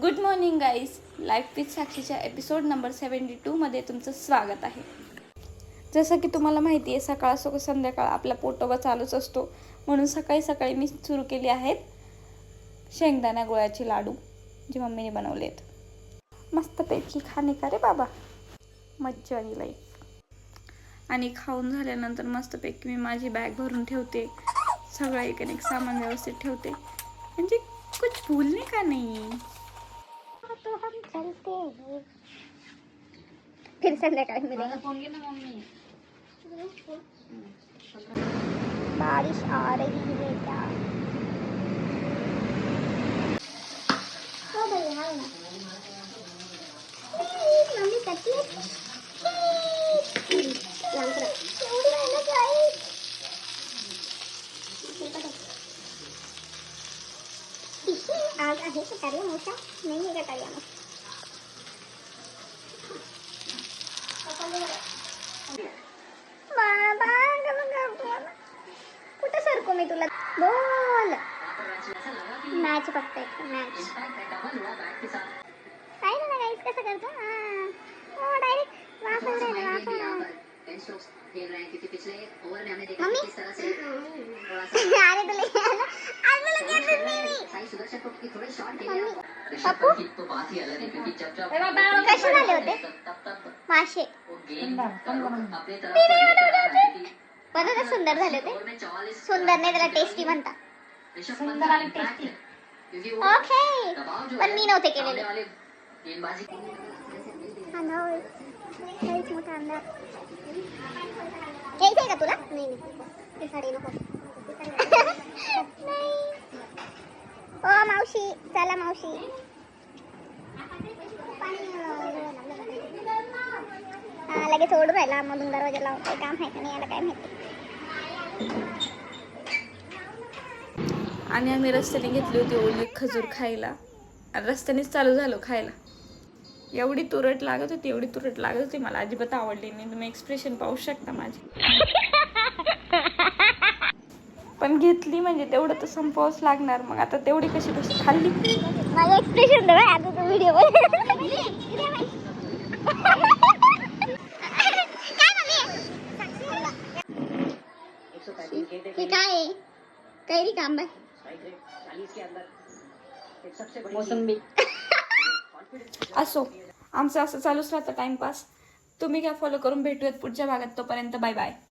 Good morning guys. Life with साक्षीच्या episode number 72मध्ये तुमचं स्वागत आहे. जसं की तुम्हाला माहिती आहे, सकाळ असो संध्याकाळ आपला पोटोबा चालूच असतो. म्हणून सकाळी सकाळी मी सुरू केली आहेत शेंगदाणा गुळाचे लाडू, जे मम्मीने बनवले आहेत. मस्तपैकी खाणे का रे बाबा, मज्जा आली लाईफ. आणि खाऊन झाल्यानंतर मस्तपैकी मी माझी बॅग भरून ठेवते. सगळं एक सामान व्यवस्थित ठेवते, म्हणजे कुछ भूलने का नहीं. तो हम चलते हैं फिर संध्याकाळी मिलेंगे. बारिश आ रही है क्या? हो भाई हाय ना. मम्मी करती है लांबरा एवढी आहे ना काय. आज आहे कटारिया मोठा नाही आहे कटारिया मोठा. कुठं सरको मी तुला बोल. मॅच बघताय मॅच काय ना गाईस कसं करतो. हो डायरेक्ट वाफल राहिला वाफल. मम्मी अरे तुला पप्पू कसे झाले होते मासे. बरं सुंदर झाले होते. सुंदर नाही त्याला टेस्टी म्हणतात. ओके पण मी नव्हते केलेले. मोठा अंडा घ्यायचं आहे का तुला? नाही साडी नको. नाही ओ मावशी चला मावशी. हा लगेच ओढू राहिला मधून दरवाजा लावून. काही काम आहे का नाही याला काय माहिती. आणि आम्ही रस्त्याने घेतली होती ओली खजूर खायला. रस्त्यानेच चालू झालो खायला. एवढी तुरट लागत होती मला अजिबात आवडली नाही. तुम्ही एक्सप्रेशन पाहू शकता माझे. पण घेतली म्हणजे तेवढं तर संपवावंच लागणार. मग आता तेवढी कशी खाल्ली. माझं एक्सप्रेशन दे आता तो व्हिडिओ. हे काय कैरी काम आहे. मोसंबी असो, आमचं असं चालूच राहतं टाइमपास. तुम्ही काय फॉलो करून भेटूयात पुढच्या भागात. तोपर्यंत बाय बाय.